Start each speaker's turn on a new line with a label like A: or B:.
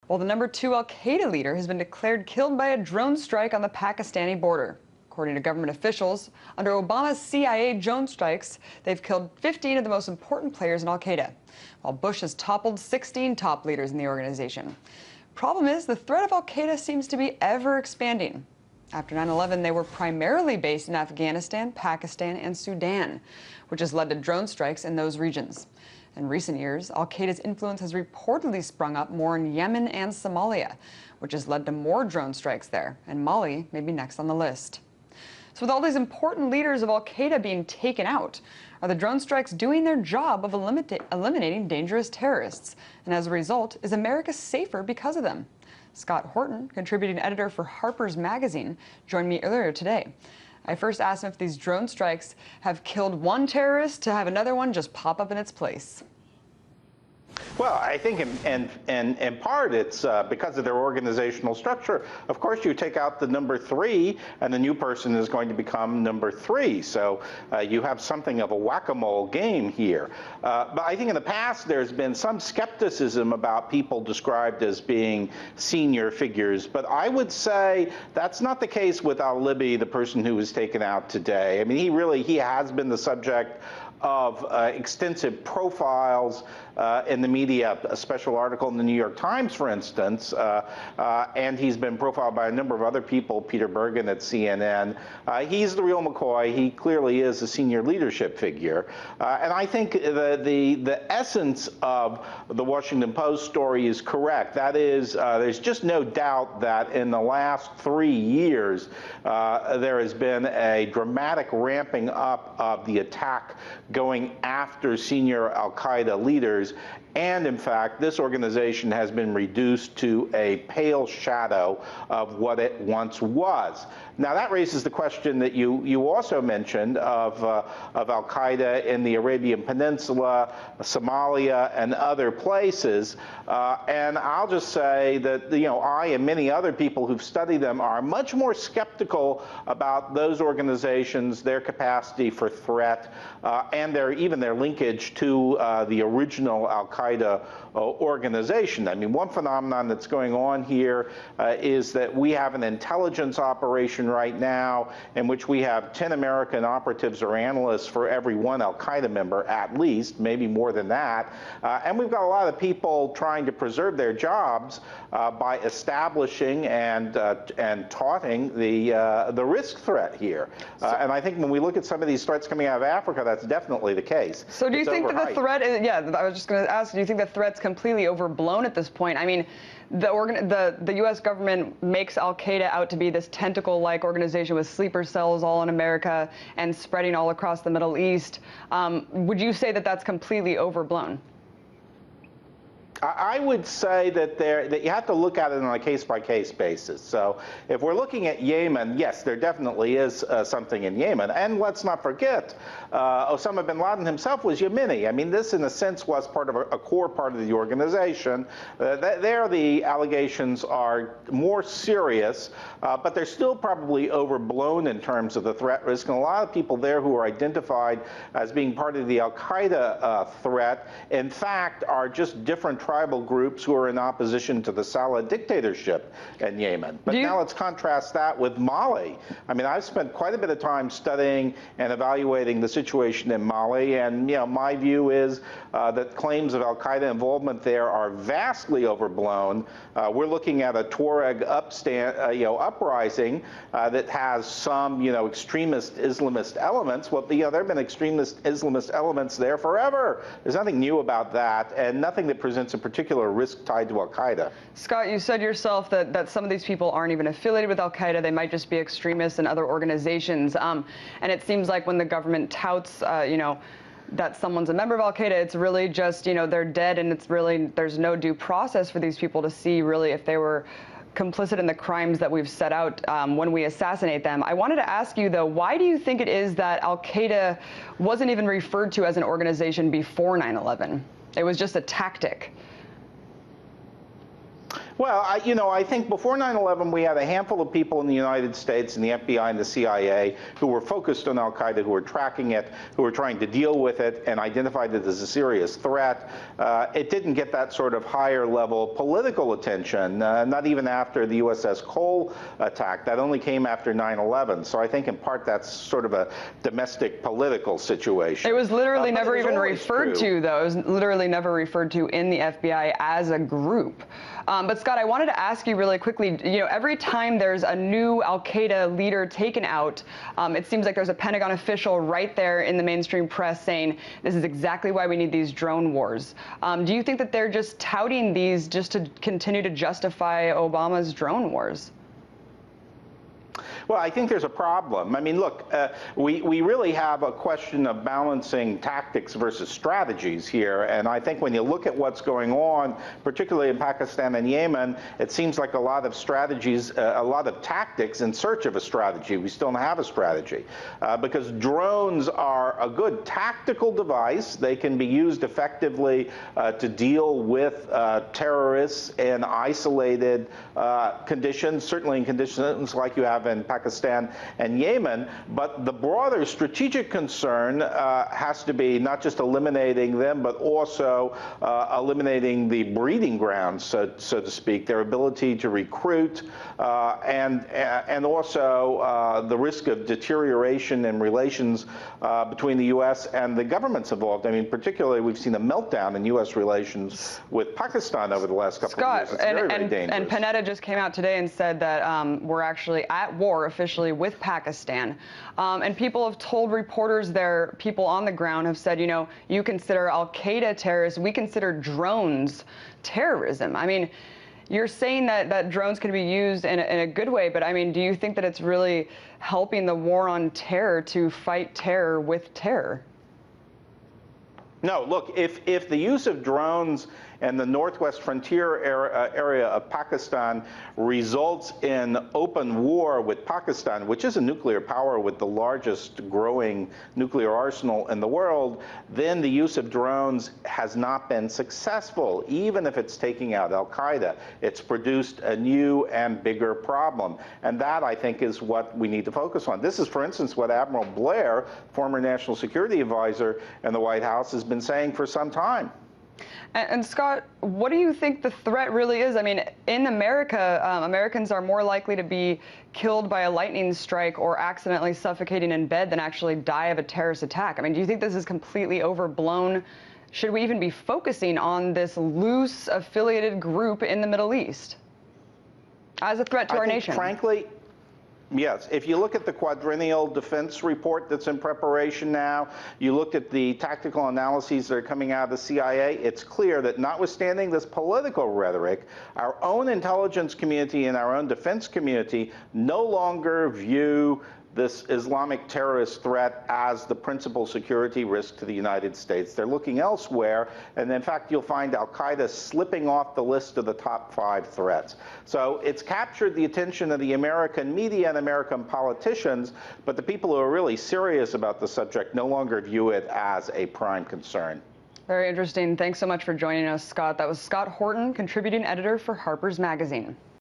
A: Well, the #2 al-Qaeda leader has been declared killed by a drone strike on the Pakistani border. According to government officials, under Obama's CIA drone strikes, they've killed 15 of the most important players in al-Qaeda, while Bush has toppled 16 top leaders in the organization. Problem is, the threat of al-Qaeda seems to be ever expanding. After 9/11, they were primarily based in Afghanistan, Pakistan, and Sudan, which has led to drone strikes in those regions. In recent years, al-Qaeda's influence has reportedly sprung up more in Yemen and Somalia, which has led to more drone strikes there, and Mali may be next on the list. So with all these important leaders of al-Qaeda being taken out, are the drone strikes doing their job of eliminating dangerous terrorists? And as a result, is America safer because of them? Scott Horton, contributing editor for Harper's Magazine, joined me earlier today. I first asked him if these drone strikes have killed one terrorist to have another one just pop up in its place.
B: Well, I think in part it's because of their organizational structure. Of course, you take out the #3, and the new person is going to become #3. So you have something of a whack-a-mole game here. But I think in the past there's been some skepticism about people described as being senior figures. But I would say that's not the case with al-Libi, the person who was taken out today. I mean, he has been the subject of extensive profiles in the media, a special article in the New York Times, for instance, and he's been profiled by a number of other people, Peter Bergen at CNN. He's the real McCoy. He clearly is a senior leadership figure. And I think the essence of the Washington Post story is correct. That is, there's just no doubt that in the last 3 years, there has been a dramatic ramping up of the attack going after senior al-Qaeda leaders. And in fact, this organization has been reduced to a pale shadow of what it once was. Now, that raises the question that you also mentioned of al-Qaeda in the Arabian Peninsula, Somalia, and other places. And I'll just say that I and many other people who've studied them are much more skeptical about those organizations, their capacity for threat, and even their linkage to the original al-Qaeda organization. I mean, one phenomenon that's going on here is that we have an intelligence operation right now in which we have 10 American operatives or analysts for every one al-Qaeda member, at least, maybe more than that. And we've got a lot of people trying to preserve their jobs by establishing and taunting the risk threat here. And I think when we look at some of these threats coming out of Africa, that's definitely the case.
A: So do you think that the threat is, I was just going to ask, do you think the threat's completely overblown at this point? I mean, the U.S. government makes al-Qaeda out to be this tentacle-like organization with sleeper cells all in America and spreading all across the Middle East. Would you say that that's completely overblown?
B: I would say that you have to look at it on a case-by-case basis. So if we're looking at Yemen, yes, there definitely is something in Yemen. And let's not forget, Osama bin Laden himself was Yemeni. I mean, this, in a sense, was part of a core part of the organization. There, the allegations are more serious, but they're still probably overblown in terms of the threat risk. And a lot of people there who are identified as being part of the al-Qaeda threat, in fact, are just different tribal groups who are in opposition to the Saleh dictatorship in Yemen. But now let's contrast that with Mali. I mean, I've spent quite a bit of time studying and evaluating the situation in Mali, and my view is that claims of al-Qaeda involvement there are vastly overblown. We're looking at a Tuareg uprising that has some extremist Islamist elements. Well, there have been extremist Islamist elements there forever. There's nothing new about that, and nothing that presents a particular risk tied to al-Qaeda. Scott,
A: you said yourself that some of these people aren't even affiliated with al-Qaeda. They might just be extremists in other organizations. And it seems like when the government touts, that someone's a member of al-Qaeda, it's really just, they're dead, and it's really, there's no due process for these people to see really if they were complicit in the crimes that we've set out when we assassinate them. I wanted to ask you, though, why do you think it is that al-Qaeda wasn't even referred to as an organization before 9/11? It was just a tactic.
B: Well, I think before 9/11, we had a handful of people in the United States and the FBI and the CIA who were focused on al-Qaeda, who were tracking it, who were trying to deal with it and identified it as a serious threat. It didn't get that sort of higher level political attention, not even after the USS Cole attack. That only came after 9/11. So I think in part that's sort of a domestic political situation.
A: It was literally never even referred to, though. It was literally never referred to in the FBI as a group. But Scott, I wanted to ask you really quickly, every time there's a new al-Qaeda leader taken out, it seems like there's a Pentagon official right there in the mainstream press saying this is exactly why we need these drone wars. Do you think that they're just touting these just to continue to justify Obama's drone wars?
B: Well, I think there's a problem. I mean, look, we really have a question of balancing tactics versus strategies here. And I think when you look at what's going on, particularly in Pakistan and Yemen, it seems like a lot of strategies, a lot of tactics in search of a strategy. We still don't have a strategy because drones are a good tactical device. They can be used effectively to deal with terrorists in isolated conditions, certainly in conditions like you have in Pakistan and Yemen, but the broader strategic concern has to be not just eliminating them, but also eliminating the breeding grounds, so to speak, their ability to recruit, and also the risk of deterioration in relations between the U.S. and the governments involved. I mean, particularly, we've seen a meltdown in U.S. relations with Pakistan over the last couple of years. It's very dangerous.
A: And Panetta just came out today and said that we're actually at war officially with Pakistan. And people have told reporters there, people on the ground have said, you consider al-Qaeda terrorists, we consider drones terrorism. I mean, you're saying that drones can be used in a good way, but I mean, do you think that it's really helping the war on terror to fight terror with terror?
B: No, look, if the use of drones in the northwest frontier area of Pakistan results in open war with Pakistan, which is a nuclear power with the largest growing nuclear arsenal in the world, then the use of drones has not been successful, even if it's taking out al-Qaeda. It's produced a new and bigger problem. And that, I think, is what we need to focus on. This is, for instance, what Admiral Blair, former national security advisor in the White House, has been saying for some time.
A: And Scott, what do you think the threat really is? I mean, in America, Americans are more likely to be killed by a lightning strike or accidentally suffocating in bed than actually die of a terrorist attack. I mean, do you think this is completely overblown? Should we even be focusing on this loose affiliated group in the Middle East as a threat to our nation?
B: Frankly, yes. If you look at the quadrennial defense report that's in preparation now, you look at the tactical analyses that are coming out of the CIA, it's clear that notwithstanding this political rhetoric, our own intelligence community and our own defense community no longer view this Islamic terrorist threat as the principal security risk to the United States. They're looking elsewhere, and in fact, you'll find al-Qaeda slipping off the list of the top 5 threats. So it's captured the attention of the American media and American politicians, but the people who are really serious about the subject no longer view it as a prime concern.
A: Very interesting. Thanks so much for joining us, Scott. That was Scott Horton, contributing editor for Harper's Magazine.